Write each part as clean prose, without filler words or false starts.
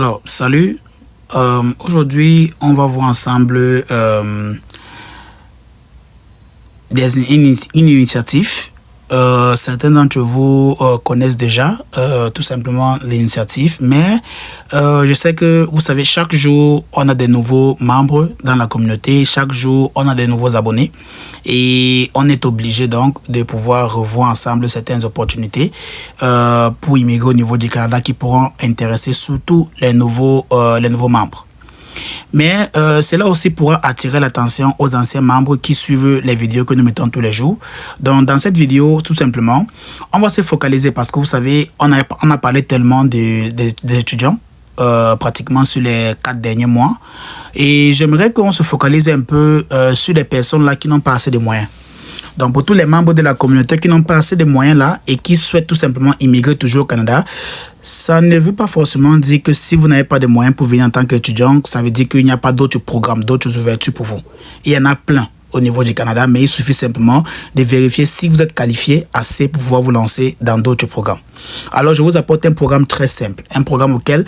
Alors, salut. Aujourd'hui, on va voir ensemble une initiative. Certains d'entre vous connaissent déjà tout simplement l'initiative, mais je sais que vous savez, chaque jour, on a des nouveaux membres dans la communauté, chaque jour, on a des nouveaux abonnés et on est obligé donc de pouvoir revoir ensemble certaines opportunités pour immigrer au niveau du Canada qui pourront intéresser surtout les nouveaux membres. Mais cela aussi pourra attirer l'attention aux anciens membres qui suivent les vidéos que nous mettons tous les jours. Donc dans cette vidéo, tout simplement, on va se focaliser parce que vous savez, on a parlé tellement des étudiants pratiquement sur les 4 derniers mois. Et j'aimerais qu'on se focalise un peu sur les personnes là qui n'ont pas assez de moyens. Donc, pour tous les membres de la communauté qui n'ont pas assez de moyens là et qui souhaitent tout simplement immigrer toujours au Canada, ça ne veut pas forcément dire que si vous n'avez pas de moyens pour venir en tant qu'étudiant, ça veut dire qu'il n'y a pas d'autres programmes, d'autres ouvertures pour vous. Il y en a plein au niveau du Canada, mais il suffit simplement de vérifier si vous êtes qualifié assez pour pouvoir vous lancer dans d'autres programmes. Alors, je vous apporte un programme très simple, un programme auquel,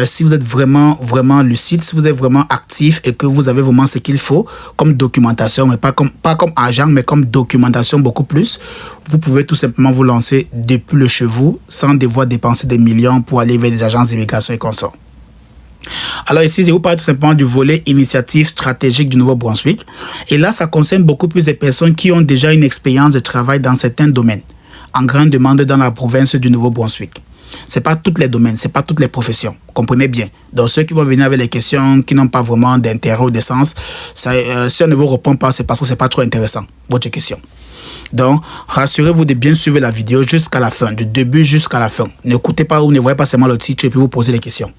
si vous êtes vraiment lucide, si vous êtes vraiment actif et que vous avez vraiment ce qu'il faut comme documentation, mais pas comme agent, mais comme documentation beaucoup plus, vous pouvez tout simplement vous lancer depuis le chez vous sans devoir dépenser des millions pour aller vers des agences d'immigration et consorts. Alors ici, je vous parle tout simplement du volet initiative stratégique du Nouveau-Brunswick. Et là, ça concerne beaucoup plus de personnes qui ont déjà une expérience de travail dans certains domaines, en grande demande dans la province du Nouveau-Brunswick. Ce n'est pas tous les domaines, ce n'est pas toutes les professions. Comprenez bien. Donc ceux qui vont venir avec les questions qui n'ont pas vraiment d'intérêt ou de sens, si on ne vous répond pas, c'est parce que ce n'est pas trop intéressant, votre question. Donc, rassurez-vous de bien suivre la vidéo jusqu'à la fin, du début jusqu'à la fin. N'écoutez pas ou ne voyez pas seulement le titre et puis vous posez les questions.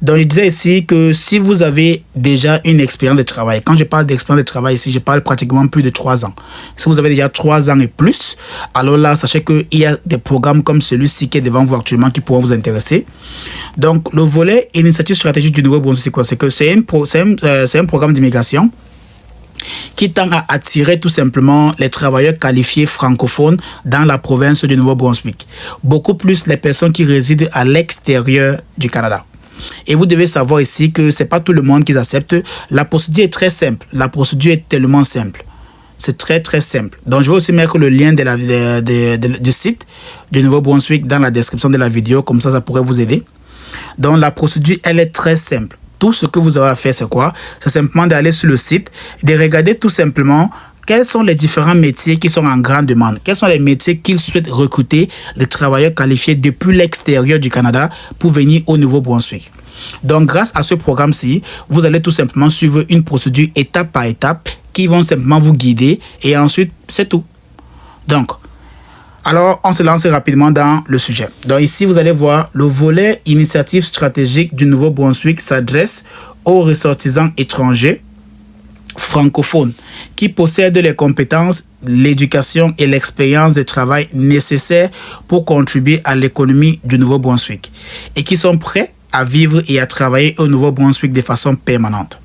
Donc, je disais ici que si vous avez déjà une expérience de travail, quand je parle d'expérience de travail ici, je parle pratiquement plus de 3 ans. Si vous avez déjà 3 ans et plus, alors là, sachez qu'il y a des programmes comme celui-ci qui est devant vous actuellement qui pourront vous intéresser. Donc, le volet initiative stratégique du Nouveau-Brunswick, c'est quoi? C'est que c'est un programme d'immigration qui tend à attirer tout simplement les travailleurs qualifiés francophones dans la province du Nouveau-Brunswick. Beaucoup plus les personnes qui résident à l'extérieur du Canada. Et vous devez savoir ici que ce n'est pas tout le monde qui accepte. La procédure est très simple. La procédure est tellement simple. C'est très simple. Donc, je vais aussi mettre le lien du site du Nouveau-Brunswick dans la description de la vidéo. Comme ça pourrait vous aider. Donc, la procédure, elle est très simple. Tout ce que vous avez à faire, c'est quoi? C'est simplement d'aller sur le site, de regarder tout simplement quels sont les différents métiers qui sont en grande demande. Quels sont les métiers qu'ils souhaitent recruter les travailleurs qualifiés depuis l'extérieur du Canada pour venir au Nouveau-Brunswick. Donc, grâce à ce programme-ci, vous allez tout simplement suivre une procédure étape par étape qui vont simplement vous guider et ensuite, c'est tout. Donc, alors, on se lance rapidement dans le sujet. Donc ici, vous allez voir, le volet initiative stratégique du Nouveau-Brunswick s'adresse aux ressortissants étrangers francophones qui possèdent les compétences, l'éducation et l'expérience de travail nécessaires pour contribuer à l'économie du Nouveau-Brunswick et qui sont prêts à vivre et à travailler au Nouveau-Brunswick de façon permanente.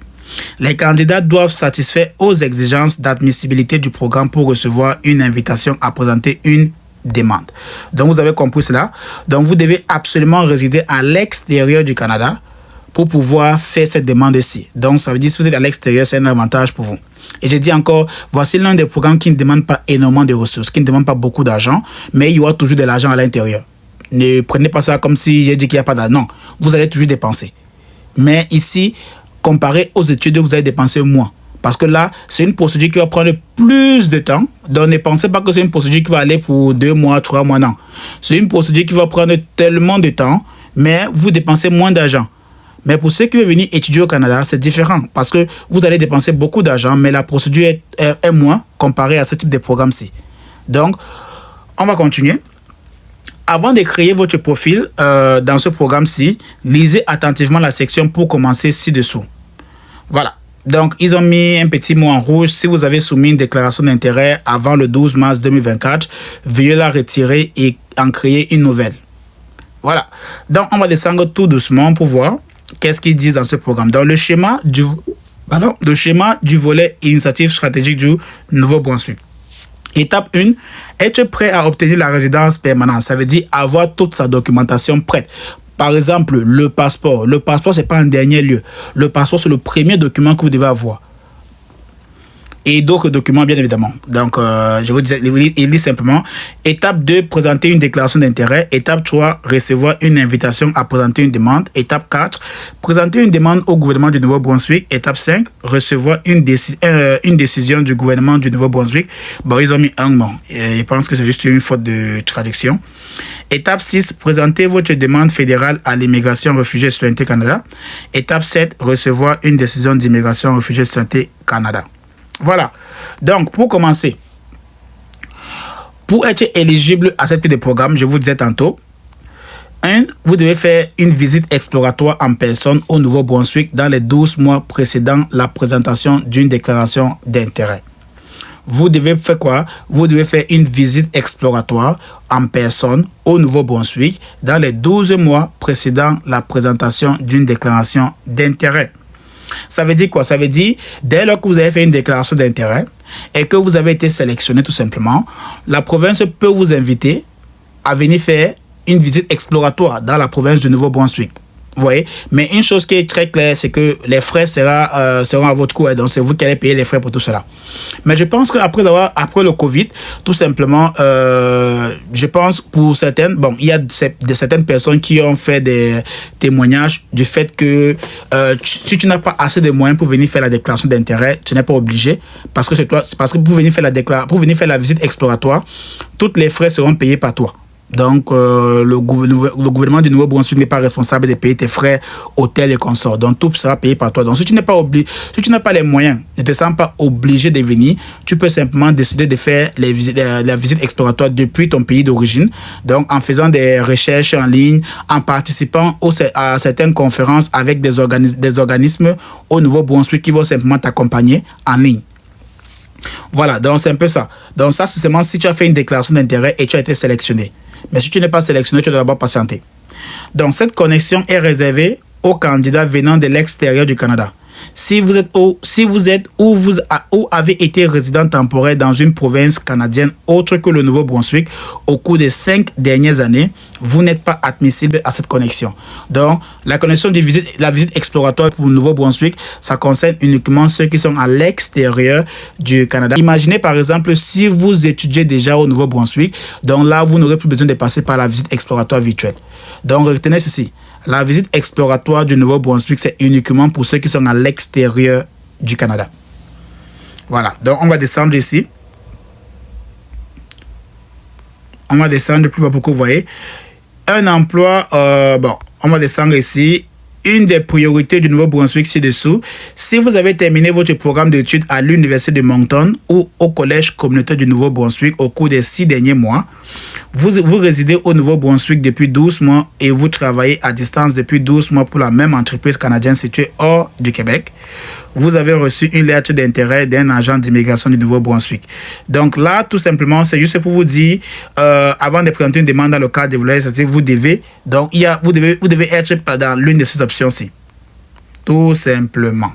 Les candidats doivent satisfaire aux exigences d'admissibilité du programme pour recevoir une invitation à présenter une demande. Donc, vous avez compris cela. Donc, vous devez absolument résider à l'extérieur du Canada pour pouvoir faire cette demande-ci. Donc, ça veut dire que si vous êtes à l'extérieur, c'est un avantage pour vous. Et je dis encore, voici l'un des programmes qui ne demande pas énormément de ressources, qui ne demande pas beaucoup d'argent, mais il y aura toujours de l'argent à l'intérieur. Ne prenez pas ça comme si j'ai dit qu'il n'y a pas d'argent. Non, vous allez toujours dépenser. Mais ici, comparé aux études, vous allez dépenser moins. Parce que là, c'est une procédure qui va prendre plus de temps. Donc, ne pensez pas que c'est une procédure qui va aller pour 2 mois, 3 mois, non. C'est une procédure qui va prendre tellement de temps, mais vous dépensez moins d'argent. Mais pour ceux qui veulent venir étudier au Canada, c'est différent. Parce que vous allez dépenser beaucoup d'argent, mais la procédure est moins comparée à ce type de programme-ci. Donc, on va continuer. Avant de créer votre profil dans ce programme-ci, lisez attentivement la section pour commencer ci-dessous. Voilà. Donc, ils ont mis un petit mot en rouge. Si vous avez soumis une déclaration d'intérêt avant le 12 mars 2024, veuillez la retirer et en créer une nouvelle. Voilà. Donc, on va descendre tout doucement pour voir qu'est-ce qu'ils disent dans ce programme. Dans le schéma du volet initiative stratégique du Nouveau-Brunswick. Étape 1, être prêt à obtenir la résidence permanente. Ça veut dire avoir toute sa documentation prête. Par exemple, le passeport. Le passeport, c'est pas en dernier lieu. Le passeport, c'est le premier document que vous devez avoir. Et d'autres documents, bien évidemment. Donc, je vous dis, il dit simplement, étape 2, présenter une déclaration d'intérêt. Étape 3, recevoir une invitation à présenter une demande. Étape 4, présenter une demande au gouvernement du Nouveau-Brunswick. Étape 5, recevoir une décision du gouvernement du Nouveau-Brunswick. Bon, ils ont mis un mot. Je pense que c'est juste une faute de traduction. Étape 6, présenter votre demande fédérale à l'immigration réfugiés citoyenneté Canada. Étape 7, recevoir une décision d'immigration réfugiés citoyenneté Canada. Voilà. Donc, pour commencer, pour être éligible à cette type de programme, je vous disais tantôt, vous devez faire une visite exploratoire en personne au Nouveau-Brunswick dans les 12 mois précédant la présentation d'une déclaration d'intérêt. Vous devez faire quoi? Vous devez faire une visite exploratoire en personne au Nouveau-Brunswick dans les 12 mois précédant la présentation d'une déclaration d'intérêt. Ça veut dire quoi? Ça veut dire, dès lors que vous avez fait une déclaration d'intérêt et que vous avez été sélectionné tout simplement, la province peut vous inviter à venir faire une visite exploratoire dans la province du Nouveau-Brunswick. Vous voyez? Mais une chose qui est très claire, c'est que les frais seront à votre coût. Donc, c'est vous qui allez payer les frais pour tout cela. Mais je pense qu'après le Covid, tout simplement, je pense pour certaines, bon, il y a certaines personnes qui ont fait des témoignages du fait que si tu n'as pas assez de moyens pour venir faire la déclaration d'intérêt, tu n'es pas obligé. Parce que pour venir faire la visite exploratoire, tous les frais seront payés par toi. Donc, le gouvernement du Nouveau-Brunswick n'est pas responsable de payer tes frais, hôtel et consorts. Donc, tout sera payé par toi. Donc, si tu n'as pas les moyens, ne te sens pas obligé de venir, tu peux simplement décider de faire la visite exploratoire depuis ton pays d'origine. Donc, en faisant des recherches en ligne, en participant à certaines conférences avec des organismes au Nouveau-Brunswick qui vont simplement t'accompagner en ligne. Voilà, donc c'est un peu ça. Donc, ça, c'est seulement si tu as fait une déclaration d'intérêt et tu as été sélectionné. Mais si tu n'es pas sélectionné, tu dois d'abord patienter. Donc, cette connexion est réservée aux candidats venant de l'extérieur du Canada. Si vous êtes ou avez été résident temporaire dans une province canadienne autre que le Nouveau-Brunswick au cours des 5 dernières années, vous n'êtes pas admissible à cette connexion. Donc, la connexion la visite exploratoire pour le Nouveau-Brunswick, ça concerne uniquement ceux qui sont à l'extérieur du Canada. Imaginez par exemple si vous étudiez déjà au Nouveau-Brunswick, donc là, vous n'aurez plus besoin de passer par la visite exploratoire virtuelle. Donc, retenez ceci. La visite exploratoire du Nouveau-Brunswick, c'est uniquement pour ceux qui sont à l'extérieur du Canada. Voilà, donc on va descendre ici. On va descendre plus bas pour que vous voyez. Un emploi, on va descendre ici. Une des priorités du Nouveau-Brunswick ci-dessous, si vous avez terminé votre programme d'études à l'Université de Moncton ou au Collège communautaire du Nouveau-Brunswick au cours des 6 derniers mois, vous résidez au Nouveau-Brunswick depuis 12 mois et vous travaillez à distance depuis 12 mois pour la même entreprise canadienne située hors du Québec, vous avez reçu une lettre d'intérêt d'un agent d'immigration du Nouveau-Brunswick. Donc là, tout simplement, c'est juste pour vous dire, avant de présenter une demande dans le cadre de volet, vous devez être dans l'une de ces options-ci. Tout simplement.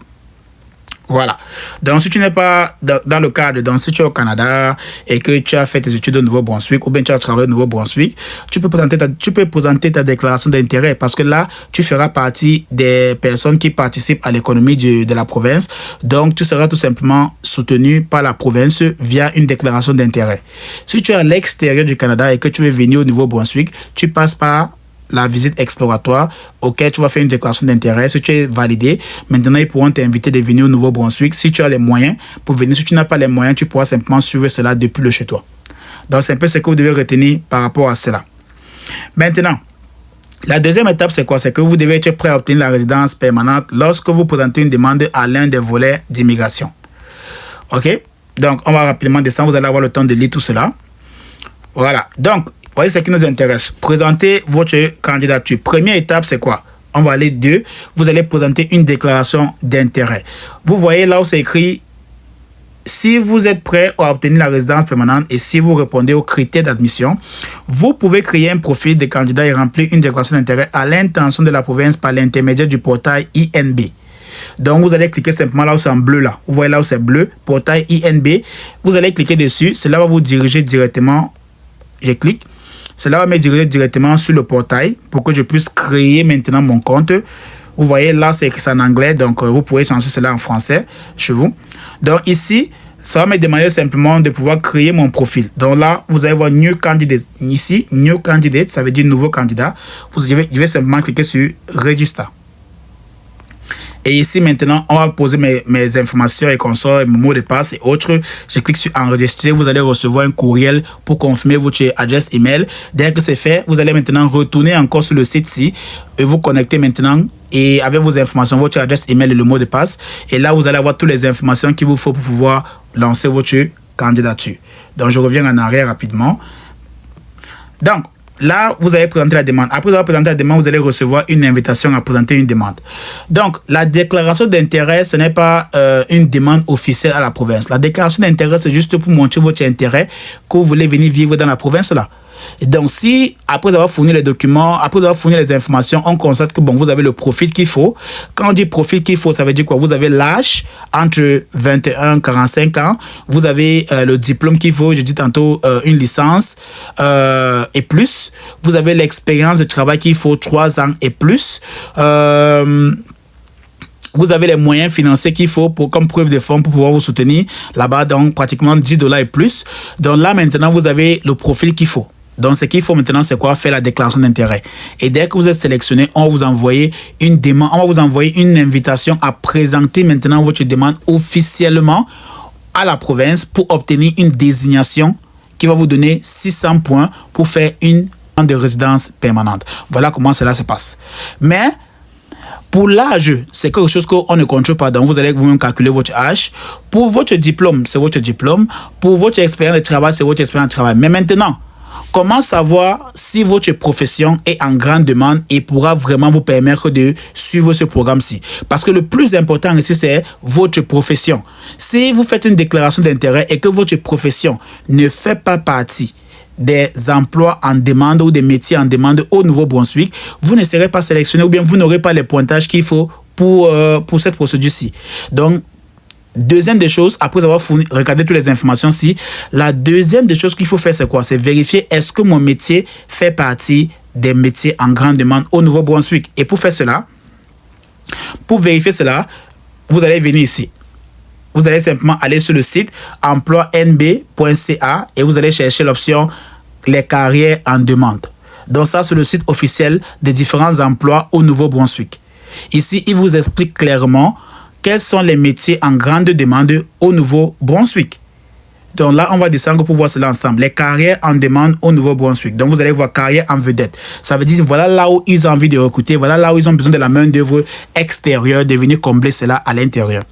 Voilà. Donc, si tu n'es pas dans le cadre, donc si tu es au Canada et que tu as fait tes études au Nouveau-Brunswick ou bien tu as travaillé au Nouveau-Brunswick, tu peux présenter ta déclaration d'intérêt parce que là, tu feras partie des personnes qui participent à l'économie de la province. Donc, tu seras tout simplement soutenu par la province via une déclaration d'intérêt. Si tu es à l'extérieur du Canada et que tu veux venir au Nouveau-Brunswick, tu passes par la visite exploratoire auquel tu vas faire une déclaration d'intérêt. Si tu es validé, maintenant ils pourront t'inviter de venir au Nouveau-Brunswick. Si tu as les moyens pour venir, si tu n'as pas les moyens, tu pourras simplement suivre cela depuis le chez toi. Donc c'est un peu ce que vous devez retenir par rapport à cela. Maintenant, la deuxième étape, c'est quoi? C'est que vous devez être prêt à obtenir la résidence permanente lorsque vous présentez une demande à l'un des volets d'immigration. OK? Donc, on va rapidement descendre. Vous allez avoir le temps de lire tout cela. Voilà. Donc, voyez ce qui nous intéresse. Présentez votre candidature. Première étape, c'est quoi? On va aller 2. Vous allez présenter une déclaration d'intérêt. Vous voyez là où c'est écrit si vous êtes prêt à obtenir la résidence permanente et si vous répondez aux critères d'admission, vous pouvez créer un profil de candidat et remplir une déclaration d'intérêt à l'intention de la province par l'intermédiaire du portail INB. Donc, vous allez cliquer simplement là où c'est en bleu là. Vous voyez là où c'est bleu, portail INB. Vous allez cliquer dessus. Cela va vous diriger directement. Je clique. Cela va me diriger directement sur le portail pour que je puisse créer maintenant mon compte. Vous voyez, là, c'est écrit en anglais, donc vous pouvez changer cela en français chez vous. Donc ici, ça va me demander simplement de pouvoir créer mon profil. Donc là, vous allez voir New Candidate. Ici, New Candidate, ça veut dire nouveau candidat. Je vais simplement cliquer sur Register. Et ici, maintenant, on va poser mes informations et consorts, mes mots de passe et autres. Je clique sur Enregistrer. Vous allez recevoir un courriel pour confirmer votre adresse email. Dès que c'est fait, vous allez maintenant retourner encore sur le site-ci et vous connecter maintenant et avec vos informations, votre adresse email et le mot de passe. Et là, vous allez avoir toutes les informations qu'il vous faut pour pouvoir lancer votre candidature. Donc, je reviens en arrière rapidement. Donc, là, vous allez présenter la demande. Après avoir présenté la demande, vous allez recevoir une invitation à présenter une demande. Donc, la déclaration d'intérêt, ce n'est pas une demande officielle à la province. La déclaration d'intérêt, c'est juste pour montrer votre intérêt que vous voulez venir vivre dans la province là. Et donc, si après avoir fourni les documents, après avoir fourni les informations, on constate que bon, vous avez le profil qu'il faut. Quand on dit profil qu'il faut, ça veut dire quoi? Vous avez l'âge entre 21 et 45 ans. Vous avez le diplôme qu'il faut, je dis tantôt une licence et plus. Vous avez l'expérience de travail qu'il faut, 3 ans et plus. Vous avez les moyens financiers qu'il faut comme preuve de fonds pour pouvoir vous soutenir là-bas, donc pratiquement $10 et plus. Donc là, maintenant, vous avez le profil qu'il faut. Donc, ce qu'il faut maintenant, c'est quoi? Faire la déclaration d'intérêt. Et dès que vous êtes sélectionné, on va vous envoyer une demande, on va vous envoyer une invitation à présenter maintenant votre demande officiellement à la province pour obtenir une désignation qui va vous donner 600 points pour faire une de résidence permanente. Voilà comment cela se passe. Mais pour l'âge, c'est quelque chose qu'on ne contrôle pas. Donc, vous allez vous-même calculer votre âge. Pour votre diplôme, c'est votre diplôme. Pour votre expérience de travail, c'est votre expérience de travail. Mais maintenant, comment savoir si votre profession est en grande demande et pourra vraiment vous permettre de suivre ce programme-ci? Parce que le plus important ici, c'est votre profession. Si vous faites une déclaration d'intérêt et que votre profession ne fait pas partie des emplois en demande ou des métiers en demande au Nouveau-Brunswick, vous ne serez pas sélectionné ou bien vous n'aurez pas les pointages qu'il faut pour cette procédure-ci. Donc, deuxième des choses, après avoir regardé toutes les informations-ci, la deuxième des choses qu'il faut faire, c'est quoi? C'est vérifier est-ce que mon métier fait partie des métiers en grande demande au Nouveau-Brunswick. Et pour faire cela, pour vérifier cela, vous allez venir ici. Vous allez simplement aller sur le site emploinb.ca et vous allez chercher l'option les carrières en demande. Donc ça, c'est le site officiel des différents emplois au Nouveau-Brunswick. Ici, il vous explique clairement quels sont les métiers en grande demande au Nouveau-Brunswick. Donc là, on va descendre pour voir cela ensemble. Les carrières en demande au Nouveau-Brunswick. Donc vous allez voir carrière en vedette. Ça veut dire voilà là où ils ont envie de recruter, voilà là où ils ont besoin de la main-d'œuvre extérieure, de venir combler cela à l'intérieur.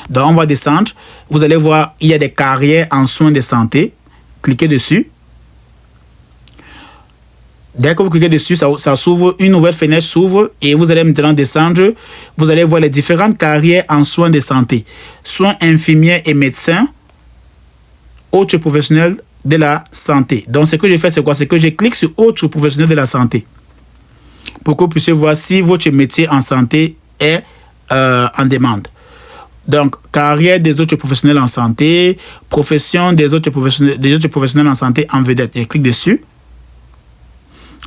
Donc on va descendre. Vous allez voir, il y a des carrières en soins de santé. Cliquez dessus. Dès que vous cliquez dessus, ça s'ouvre, une nouvelle fenêtre s'ouvre et vous allez maintenant descendre. Vous allez voir les différentes carrières en soins de santé. Soins infirmiers et médecins, autres professionnels de la santé. Donc, ce que je fais, c'est quoi? C'est que je clique sur autres professionnels de la santé pour que vous puissiez voir si votre métier en santé est en demande. Donc, carrière des autres professionnels en santé, profession des autres professionnels en santé en vedette. Je clique dessus.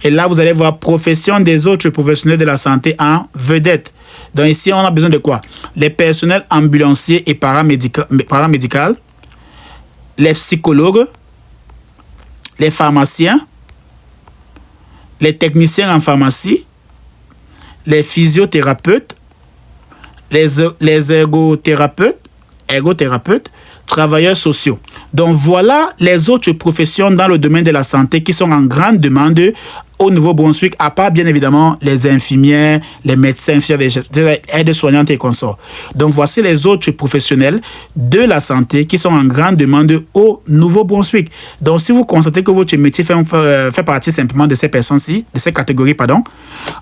Et là, vous allez voir profession des autres professionnels de la santé en vedette. Donc ici, on a besoin de quoi? Les personnels ambulanciers et paramédicaux, les psychologues, les pharmaciens, les techniciens en pharmacie, les physiothérapeutes, les ergothérapeutes, travailleurs sociaux. Donc voilà les autres professions dans le domaine de la santé qui sont en grande demande au Nouveau-Brunswick, à part bien évidemment les infirmières, les médecins, les aides-soignantes et consorts. Donc voici les autres professionnels de la santé qui sont en grande demande au Nouveau-Brunswick. Donc si vous constatez que votre métier fait partie simplement de ces personnes-ci, de ces catégories,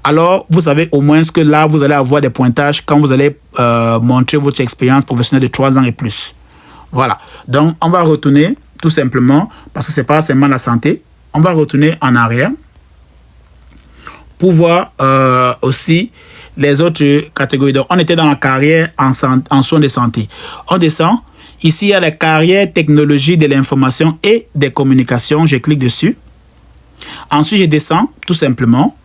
alors vous savez au moins que là vous allez avoir des pointages quand vous allez montrer votre expérience professionnelle de 3 ans et plus. Voilà, donc on va retourner tout simplement, parce que ce n'est pas seulement la santé, on va retourner en arrière pour voir aussi les autres catégories. Donc on était dans la carrière en soins de santé. On descend, ici il y a la carrière technologie de l'information et des communications, je clique dessus. Ensuite, je descends tout simplement.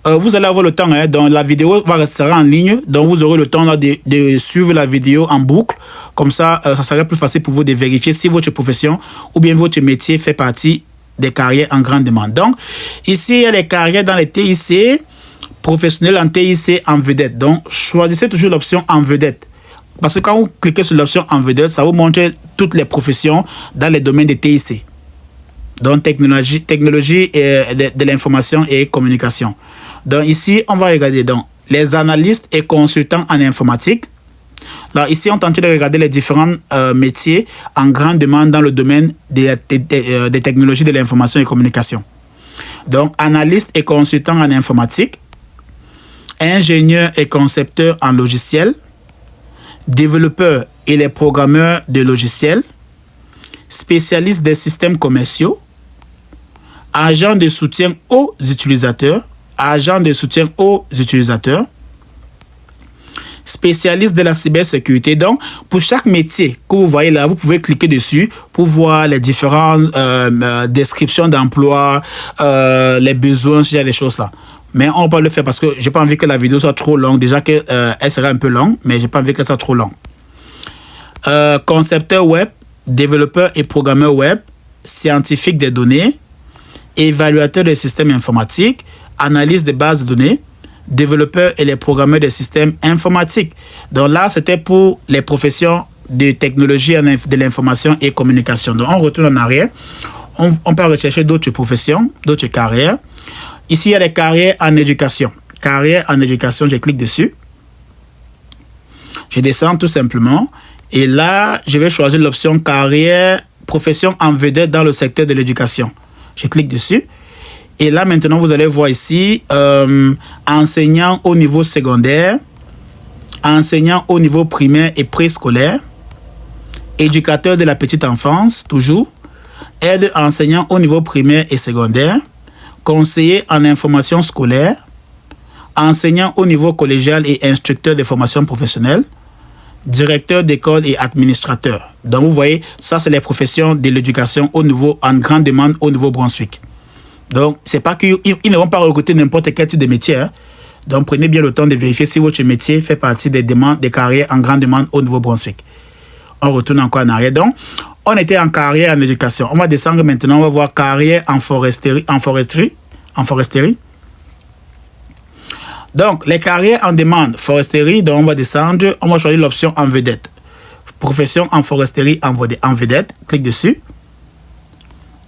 Vous allez avoir le temps, hein, donc la vidéo restera en ligne, donc vous aurez le temps là, de suivre la vidéo en boucle. Comme ça, ça serait plus facile pour vous de vérifier si votre profession ou bien votre métier fait partie des carrières en grande demande. Donc, ici, il y a les carrières dans les TIC, professionnels en TIC en vedette. Donc, choisissez toujours l'option en vedette. Parce que quand vous cliquez sur l'option en vedette, ça vous montre toutes les professions dans les domaines des TIC. Donc, technologie de l'information et communication. Donc, ici, on va regarder donc, les analystes et consultants en informatique. Là, ici, on tente de regarder les différents métiers en grande demande dans le domaine des technologies de l'information et communication. Donc, analystes et consultants en informatique, ingénieurs et concepteurs en logiciels, développeurs et les programmeurs de logiciels, spécialistes des systèmes commerciaux, agents de soutien aux utilisateurs, spécialistes de la cybersécurité. Donc, pour chaque métier que vous voyez là, vous pouvez cliquer dessus pour voir les différentes descriptions d'emploi, les besoins, ce genre de choses-là. Mais on peut le faire parce que j'ai pas envie que la vidéo soit trop longue. Déjà qu'elle sera un peu longue, mais j'ai pas envie qu'elle soit trop longue. Concepteur web, développeur et programmeur web, scientifique des données, évaluateur des systèmes informatiques, analyse des bases de données, développeurs et les programmeurs des systèmes informatiques. Donc là, c'était pour les professions de technologie de l'information et communication. Donc on retourne en arrière. On peut rechercher d'autres professions, d'autres carrières. Ici, il y a les carrières en éducation. Carrière en éducation, je clique dessus. Je descends tout simplement. Et là, je vais choisir l'option carrière, profession en vedette dans le secteur de l'éducation. Je clique dessus. Et là, maintenant, vous allez voir ici, enseignant au niveau secondaire, enseignant au niveau primaire et préscolaire, éducateur de la petite enfance, toujours, aide enseignant au niveau primaire et secondaire, conseiller en information scolaire, enseignant au niveau collégial et instructeur de formation professionnelle, directeur d'école et administrateur. Donc, vous voyez, ça, c'est les professions de l'éducation en grande demande au Nouveau-Brunswick. Donc, c'est pas qu'ils ne vont pas recruter n'importe quel type de métier. Hein. Donc, prenez bien le temps de vérifier si votre métier fait partie des carrières en grande demande au Nouveau-Brunswick. On retourne encore en arrière. Donc, on était en carrière en éducation. On va descendre maintenant, on va voir carrière en foresterie. Donc, les carrières en demande foresterie, donc on va descendre, on va choisir l'option en vedette. Profession en foresterie en vedette, clique dessus.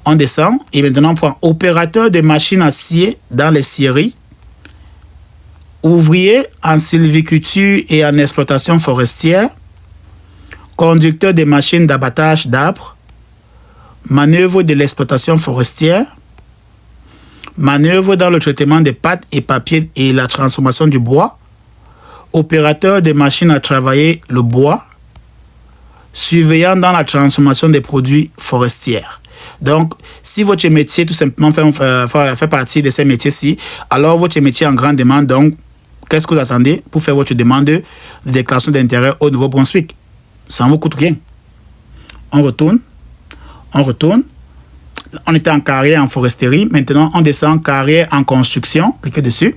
On descend et maintenant on prend opérateur de machines à scier dans les scieries, ouvrier en sylviculture et en exploitation forestière, conducteur des machines d'abattage d'arbres, manœuvre de l'exploitation forestière, manœuvre dans le traitement des pâtes et papiers et la transformation du bois, opérateur des machines à travailler le bois, surveillant dans la transformation des produits forestiers. Donc, si votre métier tout simplement fait partie de ces métiers-ci, alors votre métier est en grande demande. Donc, qu'est-ce que vous attendez pour faire votre demande de déclaration d'intérêt au Nouveau-Brunswick? Ça ne vous coûte rien. On retourne. On était en carrière en foresterie. Maintenant, on descend carrière en construction. Cliquez dessus.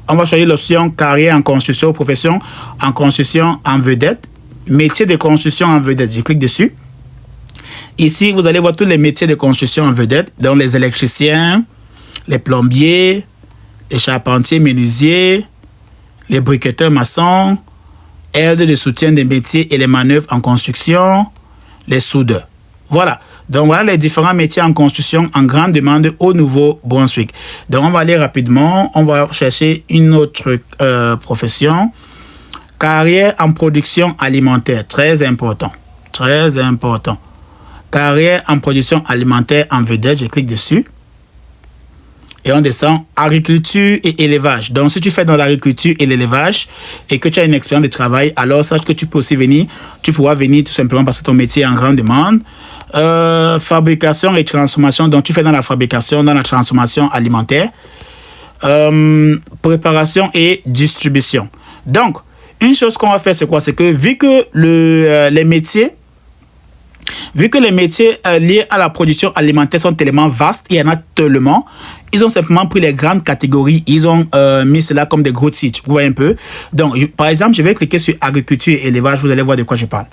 On va choisir l'option carrière en construction, profession en construction en vedette. Métier de construction en vedette. Je clique dessus. Ici, vous allez voir tous les métiers de construction en vedette, donc les électriciens, les plombiers, les charpentiers menuisiers, les briqueteurs maçons, aide de soutien des métiers et les manœuvres en construction, les soudeurs. Voilà. Donc, voilà les différents métiers en construction en grande demande au Nouveau-Brunswick. Donc, on va aller rapidement. On va chercher une autre profession. Carrière en production alimentaire. Très important. Très important. Carrière en production alimentaire en vedette, je clique dessus. Et on descend agriculture et élevage. Donc, si tu fais dans l'agriculture et l'élevage et que tu as une expérience de travail, alors sache que tu pourras venir tout simplement parce que ton métier est en grande demande. Fabrication et transformation. Donc, tu fais dans la fabrication, dans la transformation alimentaire. Préparation et distribution. Donc, une chose qu'on va faire, c'est quoi? C'est que vu que les métiers Vu que les métiers liés à la production alimentaire sont tellement vastes, il y en a tellement, ils ont simplement pris les grandes catégories, ils ont mis cela comme des gros titres, vous voyez un peu. Donc, par exemple, je vais cliquer sur agriculture et élevage, vous allez voir de quoi je parle.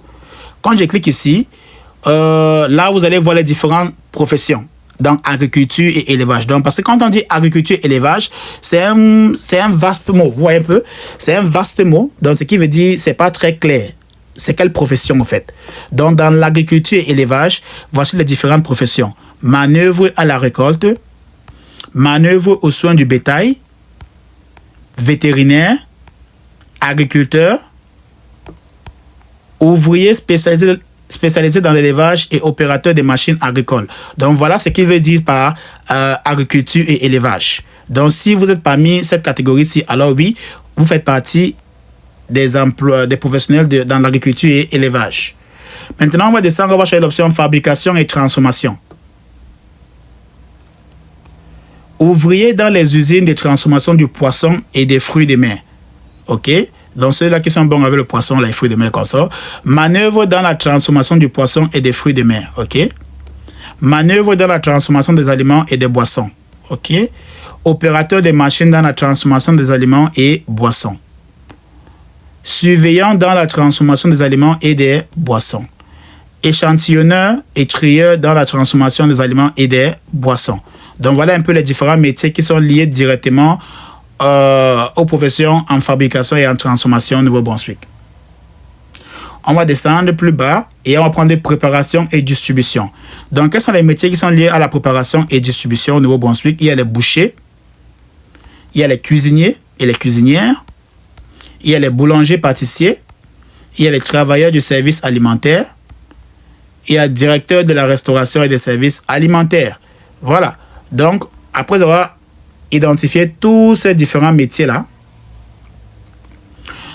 Quand je clique ici, là, vous allez voir les différentes professions dans agriculture et élevage. Donc, parce que quand on dit agriculture et élevage, c'est un vaste mot, vous voyez un peu. C'est un vaste mot, donc ce qui veut dire, c'est pas très clair. C'est quelle profession en fait? Donc, dans l'agriculture et élevage, voici les différentes professions. Manœuvre à la récolte, manœuvre aux soins du bétail, vétérinaire, agriculteur, ouvrier spécialisé dans l'élevage et opérateur des machines agricoles. Donc, voilà ce qu'il veut dire par agriculture et élevage. Donc, si vous êtes parmi cette catégorie-ci, alors oui, vous faites partie des emplois, des professionnels dans l'agriculture et élevage. Maintenant, on va descendre, on va choisir l'option fabrication et transformation. Ouvrier dans les usines de transformation du poisson et des fruits de mer. OK? Donc, ceux-là qui sont bons avec le poisson, les fruits de mer comme ça. Manœuvre dans la transformation du poisson et des fruits de mer. OK? Manœuvre dans la transformation des aliments et des boissons. OK? Opérateur des machines dans la transformation des aliments et boissons. Surveillant dans la transformation des aliments et des boissons. Échantillonneur et trieur dans la transformation des aliments et des boissons. Donc, voilà un peu les différents métiers qui sont liés directement aux professions en fabrication et en transformation au Nouveau-Brunswick. On va descendre plus bas et on va prendre préparation et distribution. Donc, quels sont les métiers qui sont liés à la préparation et distribution au Nouveau-Brunswick? Il y a les bouchers, il y a les cuisiniers et les cuisinières, il y a les boulangers-pâtissiers, il y a les travailleurs du service alimentaire, il y a le directeur de la restauration et des services alimentaires. Voilà. Donc, après avoir identifié tous ces différents métiers-là,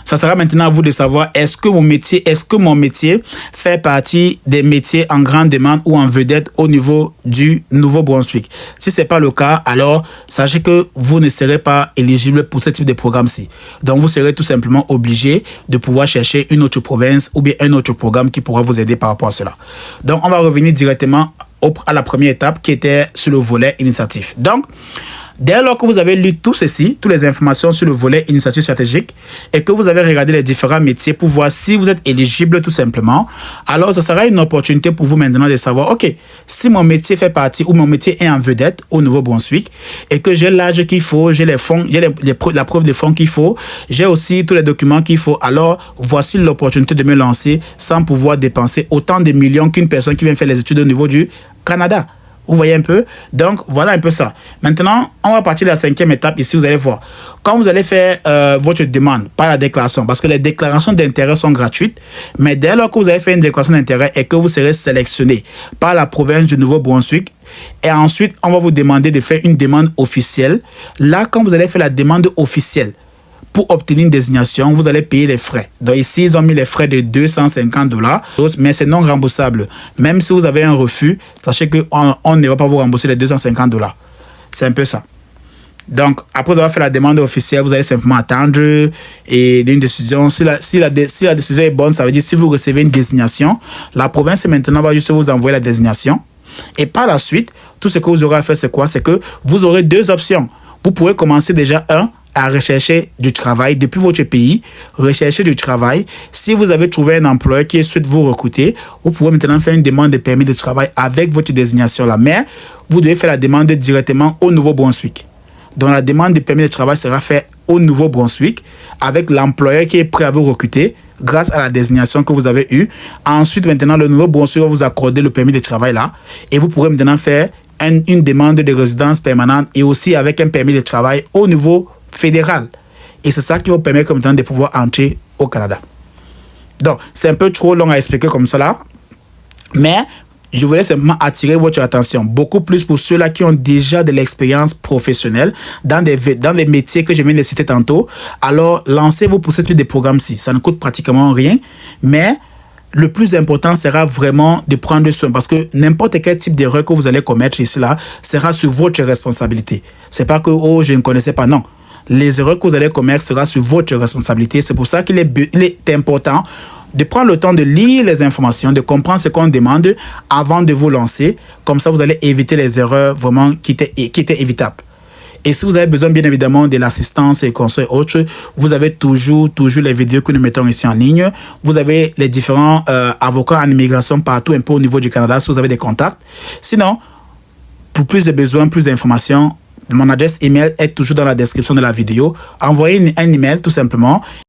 ça sera maintenant à vous de savoir est-ce que mon métier fait partie des métiers en grande demande ou en vedette au niveau du Nouveau-Brunswick. Si ce n'est pas le cas, alors sachez que vous ne serez pas éligible pour ce type de programme-ci. Donc, vous serez tout simplement obligé de pouvoir chercher une autre province ou bien un autre programme qui pourra vous aider par rapport à cela. Donc, on va revenir directement à la première étape qui était sur le volet initiatif. Donc, dès lors que vous avez lu tout ceci, toutes les informations sur le volet initiative stratégique et que vous avez regardé les différents métiers pour voir si vous êtes éligible tout simplement, alors ce sera une opportunité pour vous maintenant de savoir, ok, si mon métier fait partie ou mon métier est en vedette au Nouveau-Brunswick et que j'ai l'âge qu'il faut, j'ai les fonds, j'ai la preuve de fonds qu'il faut, j'ai aussi tous les documents qu'il faut, alors voici l'opportunité de me lancer sans pouvoir dépenser autant de millions qu'une personne qui vient faire les études au niveau du Canada. Vous voyez un peu? Donc, voilà un peu ça. Maintenant, on va partir de la 5e étape. Ici, vous allez voir. Quand vous allez faire votre demande par la déclaration, parce que les déclarations d'intérêt sont gratuites, mais dès lors que vous avez fait une déclaration d'intérêt et que vous serez sélectionné par la province du Nouveau-Brunswick, et ensuite, on va vous demander de faire une demande officielle. Là, quand vous allez faire la demande officielle, pour obtenir une désignation, vous allez payer les frais. Donc ici, ils ont mis les frais de $250, mais c'est non remboursable. Même si vous avez un refus, sachez qu'on ne va pas vous rembourser les $250. C'est un peu ça. Donc, après avoir fait la demande officielle, vous allez simplement attendre et une décision. Si la décision est bonne, ça veut dire si vous recevez une désignation, la province maintenant va juste vous envoyer la désignation. Et par la suite, tout ce que vous aurez à faire, c'est quoi? C'est que vous aurez deux options. Vous pourrez commencer déjà à rechercher du travail depuis votre pays, rechercher du travail. Si vous avez trouvé un employeur qui souhaite vous recruter, vous pouvez maintenant faire une demande de permis de travail avec votre désignation là. Mais vous devez faire la demande directement au Nouveau-Brunswick. Donc la demande de permis de travail sera faite au Nouveau-Brunswick avec l'employeur qui est prêt à vous recruter grâce à la désignation que vous avez eue. Ensuite, maintenant, le Nouveau-Brunswick va vous accorder le permis de travail là et vous pourrez maintenant faire une demande de résidence permanente et aussi avec un permis de travail au niveau fédéral. Et c'est ça qui vous permet comme temps de pouvoir entrer au Canada. Donc, c'est un peu trop long à expliquer comme ça là. Mais je voulais simplement attirer votre attention. Beaucoup plus pour ceux-là qui ont déjà de l'expérience professionnelle dans des métiers que je viens de citer tantôt. Alors, lancez-vous pour ce type de programme-ci. Ça ne coûte pratiquement rien. Mais le plus important sera vraiment de prendre soin parce que n'importe quel type d'erreur que vous allez commettre ici là sera sur votre responsabilité. C'est pas que, oh, je ne connaissais pas. Non. les erreurs que vous allez commettre sera sur votre responsabilité. C'est pour ça qu'il est important de prendre le temps de lire les informations, de comprendre ce qu'on demande avant de vous lancer. Comme ça, vous allez éviter les erreurs vraiment qui étaient évitables. Et si vous avez besoin, bien évidemment, de l'assistance et conseils autres, vous avez toujours les vidéos que nous mettons ici en ligne. Vous avez les différents avocats en immigration partout un peu au niveau du Canada si vous avez des contacts. Sinon, pour plus de besoins, plus d'informations, mon adresse email est toujours dans la description de la vidéo. Envoyez un email tout simplement.